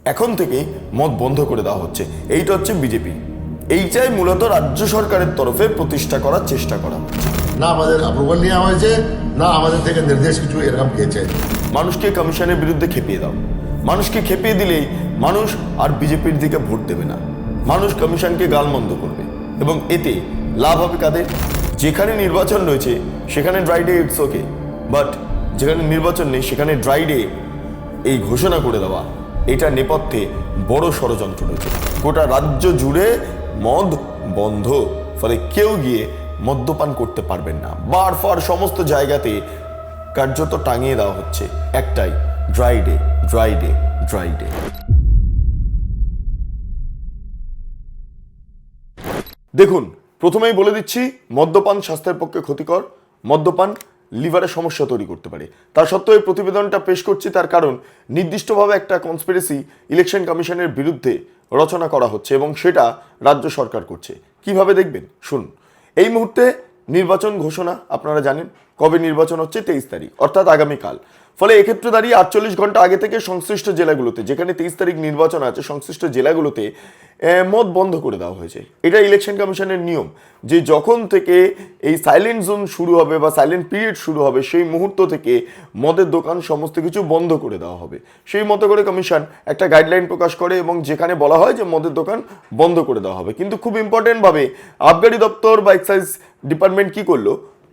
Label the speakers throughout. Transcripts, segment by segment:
Speaker 1: এখন থেকে মদ বন্ধ করে দেওয়া হচ্ছে। এইটা হচ্ছে বিজেপি। এইটাই মূলত রাজ্য সরকারের তরফে প্রতিষ্ঠা করার চেষ্টা করা হচ্ছে।
Speaker 2: না আমাদের অ্যাপ্রুভাল নেওয়া হয়েছে, না আমাদের থেকে নির্দেশ কিছু এরকম পেয়েছে।
Speaker 1: মানুষকে কমিশনের বিরুদ্ধে খেপিয়ে দাও। মানুষকে খেপিয়ে দিলেই মানুষ আর বিজেপির দিকে ভোট দেবে না। মানুষ কমিশনকে গালমন্দ করবে এবং এতে লাভ হবে কাদের? যেখানে নির্বাচন রয়েছে সেখানে dry day it's okay, but যেখানে নির্বাচন নেই সেখানে ড্রাই ডে এই ঘোষণা করে দেওয়া, এটা নেপথ্যে বড় ষড়যন্ত্র রয়েছে। গোটা রাজ্য জুড়ে মদ বন্ধ, ফলে কেউ গিয়ে মদ্যপান করতে পারবেন না। বার ফার সমস্ত জায়গাতে কার্যত টাঙিয়ে দেওয়া হচ্ছে একটাই, dry day, dry day, dry day. দেখুন, প্রথমেই বলে দিচ্ছি, মদ্যপান স্বাস্থ্যের পক্ষে ক্ষতিকর। মদ্যপান লিভারের সমস্যা তৈরি করতে পারে। তার সত্ত্বেও এই প্রতিবেদনটা পেশ করছি তার কারণ নির্দিষ্টভাবে একটা কনস্পিরেসি ইলেকশন কমিশনের বিরুদ্ধে রচনা করা হচ্ছে এবং সেটা রাজ্য সরকার করছে। কিভাবে দেখবেন শুনুন। এই মুহূর্তে নির্বাচন ঘোষণা আপনারা জানেন, কবে নির্বাচন হচ্ছে? 23 তারিখ, অর্থাৎ আগামীকাল। ফলে এক্ষেত্রে দাঁড়িয়ে 48 ঘন্টা আগে থেকে সংশ্লিষ্ট জেলাগুলোতে, যেখানে 23 তারিখ নির্বাচন আছে, সংশ্লিষ্ট জেলাগুলোতে মদ বন্ধ করে দেওয়া হয়েছে। এটা ইলেকশন কমিশনের নিয়ম যে যখন থেকে এই সাইলেন্ট জোন শুরু হবে বা সাইলেন্ট পিরিয়ড শুরু হবে সেই মুহূর্ত থেকে মদের দোকান সমস্ত কিছু বন্ধ করে দেওয়া হবে। সেই মতো করে কমিশন একটা গাইডলাইন প্রকাশ করে এবং যেখানে বলা হয় যে মদের দোকান বন্ধ করে দেওয়া হবে। কিন্তু খুব ইম্পর্টেন্টভাবে আবগারি দপ্তর বা এক্সাইজ ডিপার্টমেন্ট কি করলো?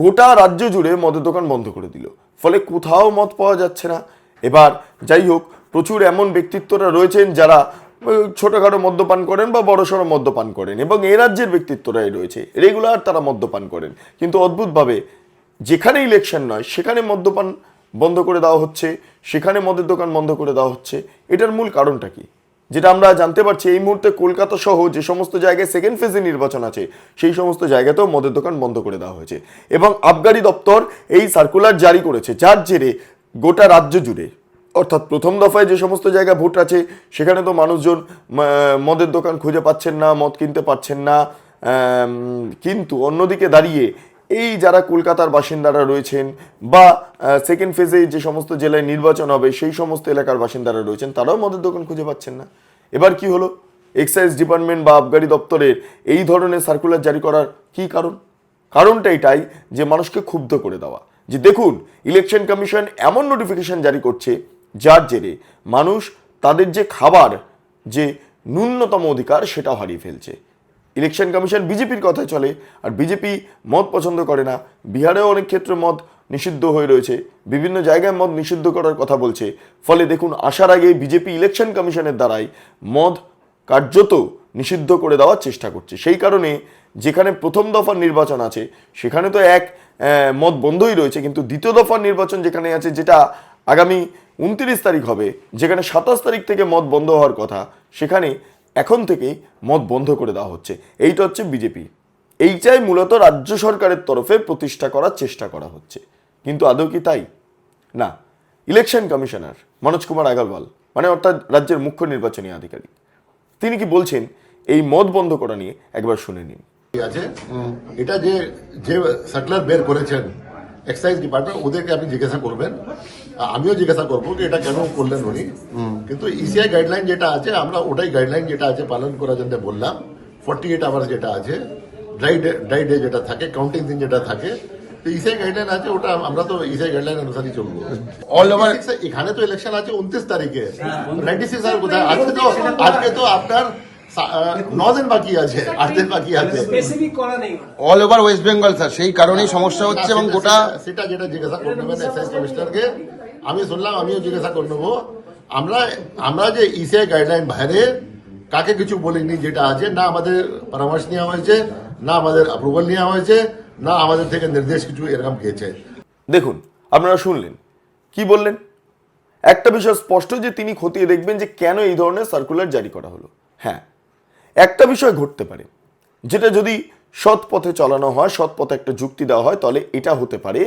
Speaker 1: গোটা রাজ্য জুড়ে মদের দোকান বন্ধ করে দিল। ফলে কোথাও মদ পাওয়া যাচ্ছে না। এবার যাই হোক, প্রচুর এমন ব্যক্তিত্বরা রয়েছেন যারা ছোটখাটো মদ্যপান করেন বা বড়সড় মদ্যপান করেন এবং এ রাজ্যের ব্যক্তিত্বরাই রয়েছে, রেগুলার তারা মদ্যপান করেন। কিন্তু অদ্ভুতভাবে যেখানে ইলেকশন নয় সেখানে মদ্যপান বন্ধ করে দেওয়া হচ্ছে, সেখানে মদের দোকান বন্ধ করে দেওয়া হচ্ছে। এটার মূল কারণটা কি? যেটা আমরা জানতে পারছি, এই মুহূর্তে কলকাতা সহ যে সমস্ত জায়গায় সেকেন্ড ফেজে নির্বাচন আছে সেই সমস্ত জায়গাতেও মদের দোকান বন্ধ করে দেওয়া হয়েছে এবং আবগারি দপ্তর এই সার্কুলার জারি করেছে, যার জেরে গোটা রাজ্য জুড়ে, অর্থাৎ প্রথম দফায় যে সমস্ত জায়গায় ভোট আছে সেখানে তো মানুষজন মদের দোকান খুঁজে পাচ্ছেন না, মদ কিনতে পারছেন না। কিন্তু অন্যদিকে দাঁড়িয়ে এই যারা কলকাতার বাসিন্দারা রয়েছেন বা সেকেন্ড ফেজে যে সমস্ত জেলায় নির্বাচন হবে সেই সমস্ত এলাকার বাসিন্দারা রয়েছেন, তারাও মদের দোকান খুঁজে পাচ্ছেন না। এবার কি হলো? এক্সাইজ ডিপার্টমেন্ট বা আবগারি দপ্তরের এই ধরনের সার্কুলার জারি করার কি কারণ? কারণটা এটাই যে মানুষকে ক্ষুব্ধ করে দেওয়া, যে দেখুন ইলেকশন কমিশন এমন নোটিফিকেশন জারি করছে যার জেরে মানুষ তাদের যে খাবার যে ন্যূনতম অধিকার সেটাও হারিয়ে ফেলছে। ইলেকশন কমিশন বিজেপির কথায় চলে, আর বিজেপি মদ পছন্দ করে না। বিহারেও অনেক ক্ষেত্রে মদ নিষিদ্ধ হয়ে রয়েছে, বিভিন্ন জায়গায় মদ নিষিদ্ধ করার কথা বলছে। ফলে দেখুন, আসার আগে বিজেপি ইলেকশন কমিশনের দ্বারাই মদ কার্যত নিষিদ্ধ করে দেওয়ার চেষ্টা করছে। সেই কারণে যেখানে প্রথম দফার নির্বাচন আছে সেখানে তো মদ বন্ধই রয়েছে, কিন্তু দ্বিতীয় দফার নির্বাচন যেখানে আছে, যেটা আগামী 29 তারিখ হবে, যেখানে 27 তারিখ থেকে মদ বন্ধ হওয়ার কথা, সেখানে এখন থেকেই মদ বন্ধ করে দেওয়া হচ্ছে। এইটা হচ্ছে বিজেপি। এইটাই মূলত রাজ্য সরকারের তরফে প্রতিষ্ঠা করার চেষ্টা করা হচ্ছে। কিন্তু আদৌ কি তাই? না। ইলেকশন কমিশনার মনোজ কুমার আগরওয়াল, মানে অর্থাৎ রাজ্যের মুখ্য নির্বাচনী আধিকারিক, তিনি কি বলছেন এই মদ বন্ধ করা নিয়ে একবার শুনে নিন।
Speaker 2: আছে এটা যে যে সার্কুলার বের করেছেন এক্সাইজ ডিপার্টমেন্ট, ওদেরকে আপনি জিজ্ঞাসা করবেন, আমিও জিজ্ঞাসা করবো যে এটা কেন করলেন উনি। কিন্তু ইসিআই গাইডলাইন যেটা আছে, আমরা ওটাই গাইডলাইন যেটা আছে পালন করার জন্য বললাম। 48 আওয়ার্স যেটা আছে, ড্রাই ডে যেটা থাকে, কাউন্টিং দিন যেটা থাকে, তো ইসিআই গাইডলাইন আছে, ওটা আমরা তো ইসিআই গাইডলাইন অনুসারই চলবো। অল ওভার এখানে তো ইলেকশন আছে 29 তারিখে, 96 আর কোথায়? আজকে তো আপনার 9 দিন বাকি আছে, 8 দিন বাকি আছে।
Speaker 3: All over West Bengal sir, সেই কারণেই সমস্যা হচ্ছে এবং গোটা
Speaker 2: সেটা যেটা জিজ্ঞাসা করে নেবেন এক্সাইজ কমিশনারকে। আমি শুনলাম, আমিও জিজ্ঞাসা করে নেবো। আমরা যে ইসিআই গাইডলাইন বাইরে কাকে কিছু বলিনি, যেটা আছে না আমাদের পরামর্শ নেওয়া হয়েছে, না আমাদের অ্যাপ্রুভাল নেওয়া হয়েছে, না আমাদের থেকে নির্দেশ কিছু এরকম পেয়েছে।
Speaker 1: দেখুন, আপনারা শুনলেন কি বললেন। একটা বিষয় স্পষ্ট যে তিনি খতিয়ে দেখবেন যে কেন এই ধরনের সার্কুলার জারি করা হলো। হ্যাঁ, একটা বিষয় ঘটতে পারে, যেটা যদি সৎ পথে চালানো হয়, সৎ পথে একটা যুক্তি দেওয়া হয়, তাহলে এটা হতে পারে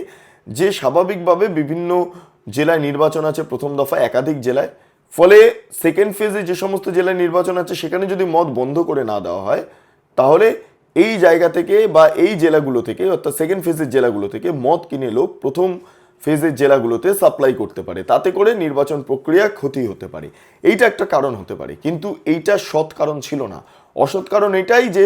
Speaker 1: যে স্বাভাবিকভাবে বিভিন্ন জেলায় নির্বাচন আছে, প্রথম দফায় একাধিক জেলায়। ফলে সেকেন্ড ফেজে যে সমস্ত জেলায় নির্বাচন আছে সেখানে যদি মদ বন্ধ করে না দেওয়া হয়, তাহলে এই জায়গা থেকে বা এই জেলাগুলো থেকে, অর্থাৎ সেকেন্ড ফেজের জেলাগুলো থেকে মদ কিনে লোক প্রথম ফেজের জেলাগুলোতে সাপ্লাই করতে পারে, তাতে করে নির্বাচন প্রক্রিয়া ক্ষতি হতে পারে। এইটা একটা কারণ হতে পারে, কিন্তু এইটা সৎ কারণ ছিল না। অসৎ কারণ এটাই যে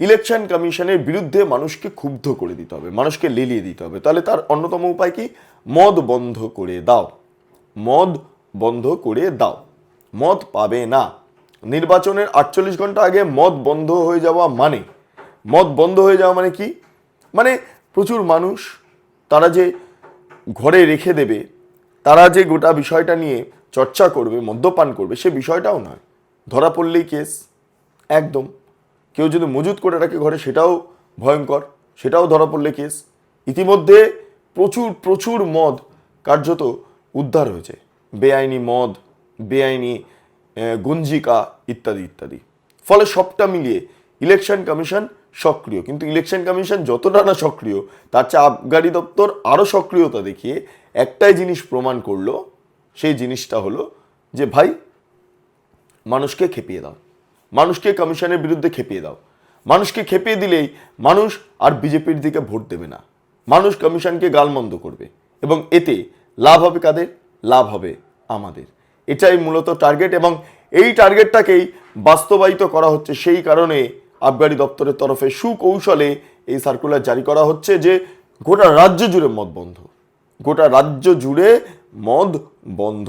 Speaker 1: ইলেকশন কমিশনের বিরুদ্ধে মানুষকে ক্ষুব্ধ করে দিতে হবে, মানুষকে লেলিয়ে দিতে হবে। তাহলে তার অন্যতম উপায় কি? মদ বন্ধ করে দাও, মদ বন্ধ করে দাও। মদ পাবে না। নির্বাচনের 48 ঘন্টা আগে মদ বন্ধ হয়ে যাওয়া মানে, মদ বন্ধ হয়ে যাওয়া মানে কি? মানে প্রচুর মানুষ তারা যে ঘরে রেখে দেবে, তারা যে গোটা বিষয়টা নিয়ে চর্চা করবে, মদ্যপান করবে, সে বিষয়টাও নয়। ধরা পড়লেই কেস, একদম। কেউ যদি মজুত করে রাখে ঘরে, সেটাও ভয়ঙ্কর, সেটাও ধরা পড়লে কেস। ইতিমধ্যে প্রচুর প্রচুর মদ কার্যত উদ্ধার হয়েছে, বেআইনি মদ, বেআইনি গঞ্জিকা ইত্যাদি ইত্যাদি। ফলে সবটা মিলিয়ে ইলেকশন কমিশন সক্রিয়, কিন্তু ইলেকশন কমিশন যতটা না সক্রিয়, তার চেয়ে আবগারি দপ্তর আরও সক্রিয়তা দেখিয়ে একটাই জিনিস প্রমাণ করলো, সেই জিনিসটা হলো যে ভাই মানুষকে খেপিয়ে দাও, মানুষকে কমিশনের বিরুদ্ধে খেপিয়ে দাও। মানুষকে খেপিয়ে দিলেই মানুষ আর বিজেপির দিকে ভোট দেবে না, মানুষ কমিশনকে গালমন্দ করবে, এবং এতে লাভ হবে কাদের? লাভ হবে আমাদের। এটাই মূলত টার্গেট, এবং এই টার্গেটটাকেই বাস্তবায়িত করা হচ্ছে। সেই কারণে আবগারি দপ্তরের তরফে সুকৌশলে এই সার্কুলার জারি করা হচ্ছে যে গোটা রাজ্য জুড়ে মদ বন্ধ, গোটা রাজ্য জুড়ে মদ বন্ধ।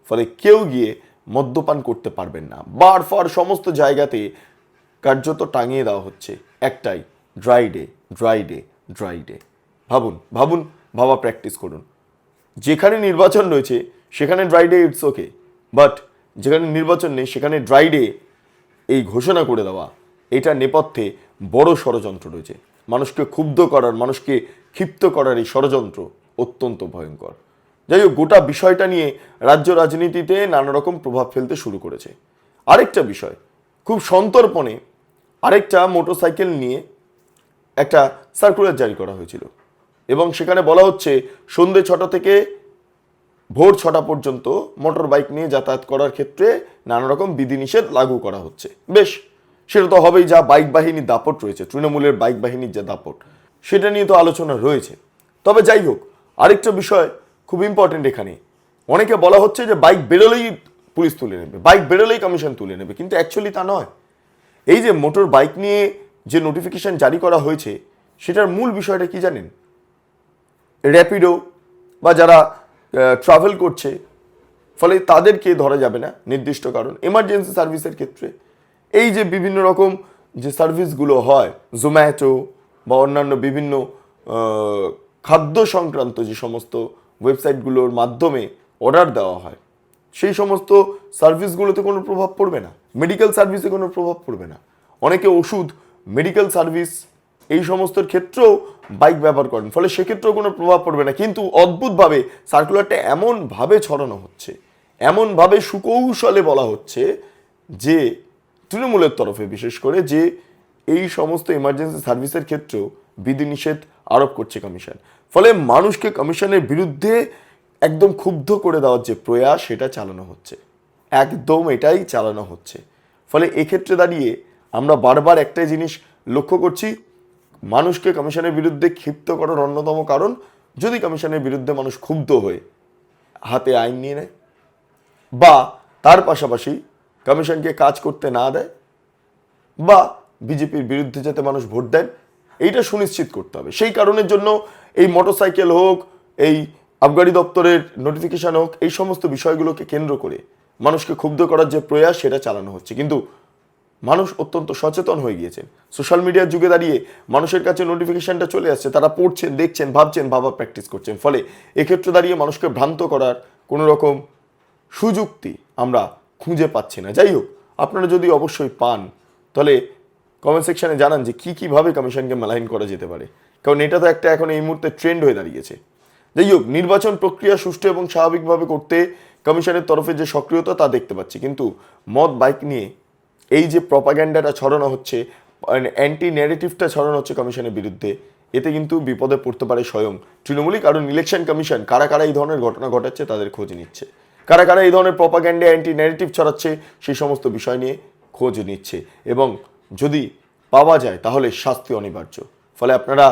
Speaker 1: ফলে কেউ গিয়ে মদ্যপান করতে পারবেন না। বার ফার সমস্ত জায়গাতে কার্যত টাঙিয়ে দেওয়া হচ্ছে একটাই, dry day, dry day, dry day. ভাবুন ভাবুন, ভাবা প্র্যাকটিস করুন। যেখানে নির্বাচন রয়েছে সেখানে dry day, it's okay, but যেখানে নির্বাচন নেই সেখানে ড্রাই ডে এই ঘোষণা করে দেওয়া, এটা নেপথ্যে বড় ষড়যন্ত্র রয়েছে। মানুষকে ক্ষুব্ধ করার, মানুষকে ক্ষিপ্ত করার এই ষড়যন্ত্র অত্যন্ত ভয়ঙ্কর। যাই হোক, গোটা বিষয়টা নিয়ে রাজ্য রাজনীতিতে নানা রকম প্রভাব ফেলতে শুরু করেছে। আরেকটা বিষয়, খুব সন্তর্পণে আরেকটা মোটরসাইকেল নিয়ে একটা সার্কুলার জারি করা হয়েছিল, এবং সেখানে বলা হচ্ছে সন্ধ্যে 6টা থেকে ভোর 6টা পর্যন্ত মোটর বাইক নিয়ে যাতায়াত করার ক্ষেত্রে নানা রকম বিধিনিষেধ লাগু করা হচ্ছে। বেশ, সেটা তো হবেই, যা বাইক বাহিনীর দাপট রয়েছে, তৃণমূলের বাইক বাহিনীর যে দাপট, সেটা নিয়ে তো আলোচনা রয়েছে। তবে যাই হোক, আরেকটা বিষয় খুব ইম্পর্টেন্ট এখানে, অনেকে বলা হচ্ছে যে বাইক বেরোলেই পুলিশ তুলে নেবে, বাইক বেরোলেই কমিশন তুলে নেবে, কিন্তু অ্যাকচুয়ালি তা নয়। এই যে মোটর বাইক নিয়ে যে নোটিফিকেশন জারি করা হয়েছে, সেটার মূল বিষয়টা কি জানেন? র্যাপিডো বা যারা ট্রাভেল করছে, ফলে তাদেরকে ধরা যাবে না নির্দিষ্ট কারণ। এমার্জেন্সি সার্ভিসের ক্ষেত্রে এই যে বিভিন্ন রকম যে সার্ভিসগুলো হয়, জোম্যাটো বা অন্যান্য বিভিন্ন খাদ্য সংক্রান্ত যে সমস্ত ওয়েবসাইটগুলোর মাধ্যমে অর্ডার দেওয়া হয়, সেই সমস্ত সার্ভিসগুলোতে কোনো প্রভাব পড়বে না, মেডিকেল সার্ভিসে কোনো প্রভাব পড়বে না। অনেকে ওষুধ, মেডিকেল সার্ভিস এই সমস্তর ক্ষেত্রেও বাইক ব্যবহার করেন, ফলে সেক্ষেত্রেও কোনো প্রভাব পড়বে না। কিন্তু অদ্ভুতভাবে সার্কুলারটা এমনভাবে ছড়ানো হচ্ছে, এমনভাবে সুকৌশলে বলা হচ্ছে যে তৃণমূলের তরফে বিশেষ করে, যে এই সমস্ত এমার্জেন্সি সার্ভিসের ক্ষেত্রেও বিধিনিষেধ আরোপ করছে কমিশন। ফলে মানুষকে কমিশনের বিরুদ্ধে একদম ক্ষুব্ধ করে দেওয়ার যে প্রয়াস, সেটা চালানো হচ্ছে, একদম এটাই চালানো হচ্ছে। ফলে এক্ষেত্রে দাঁড়িয়ে আমরা বারবার একটাই জিনিস লক্ষ্য করছি, মানুষকে কমিশনের বিরুদ্ধে ক্ষিপ্ত করার অন্যতম কারণ, যদি কমিশনের বিরুদ্ধে মানুষ ক্ষুব্ধ হয়ে হাতে আইন নিয়ে নেয়, বা তার পাশাপাশি কমিশনকে কাজ করতে না দেয়, বা বিজেপির বিরুদ্ধে যাতে মানুষ ভোট দেন, এইটা সুনিশ্চিত করতে হবে। সেই কারণের জন্য এই মোটরসাইকেল হোক, এই আবগারি দপ্তরের নোটিফিকেশন হোক, এই সমস্ত বিষয়গুলোকে কেন্দ্র করে মানুষকে ক্ষুব্ধ করার যে প্রয়াস, সেটা চালানো হচ্ছে। কিন্তু মানুষ অত্যন্ত সচেতন হয়ে গিয়েছেন। সোশ্যাল মিডিয়ার যুগে দাঁড়িয়ে মানুষের কাছে নোটিফিকেশনটা চলে আসছে, তারা পড়ছেন, দেখছেন, ভাবছেন, ভাবা প্র্যাকটিস করছেন। ফলে এক্ষেত্রে দাঁড়িয়ে মানুষকে ভ্রান্ত করার কোনো রকম সুযুক্তি আমরা খুঁজে পাচ্ছি না। যাই হোক, আপনারা যদি অবশ্যই পান, তাহলে কমেন্ট সেকশনে জানান যে কীভাবে কমিশনকে মেলাইন করা যেতে পারে, কারণ এটা তো একটা এখন এই মুহূর্তে ট্রেন্ড হয়ে দাঁড়িয়েছে। যাই হোক, নির্বাচন প্রক্রিয়া সুষ্ঠু এবং স্বাভাবিকভাবে করতে কমিশনের তরফে যে সক্রিয়তা, তা দেখতে পাচ্ছি। কিন্তু মদ বাইক নিয়ে এই যে প্রপাগ্যান্ডাটা ছড়ানো হচ্ছে, অ্যান্টি ন্যারেটিভটা ছড়ানো হচ্ছে কমিশনের বিরুদ্ধে, এতে কিন্তু বিপদে পড়তে পারে স্বয়ং তৃণমূলই। কারণ ইলেকশন কমিশন কারা কারা এই ধরনের ঘটনা ঘটাচ্ছে তাদের খোঁজ নিচ্ছে, কারা কারা এই ধরনের প্রপাগ্যান্ডা, অ্যান্টি ন্যারেটিভ ছড়াচ্ছে সেই সমস্ত বিষয় নিয়ে খোঁজ নিচ্ছে, এবং যদি পাওয়া যায় তাহলে শাস্তি অনিবার্য। ফলে আপনারা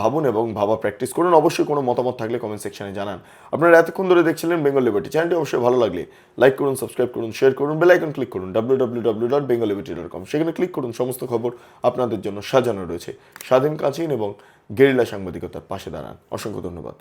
Speaker 1: ভাবুন এবং ভাবা প্র্যাকটিস করুন। অবশ্যই কোনো মতামত থাকলে কমেন্ট সেকশনে জানান। আপনারা এতক্ষণ ধরে দেখছিলেন বেঙ্গল লিবার্টি। চ্যানেলটি অবশ্যই ভালো লাগলে লাইক করুন, সাবস্ক্রাইব করুন, শেয়ার করুন, বেল আইকন ক্লিক করুন www.bengalliberty.com। সেখানে ক্লিক করুন, সমস্ত খবর আপনাদের জন্য সাজানো রয়েছে। স্বাধীন, কাছেন এবং গেরিলা সাংবাদিকতার পাশে দাঁড়ান। অসংখ্য ধন্যবাদ।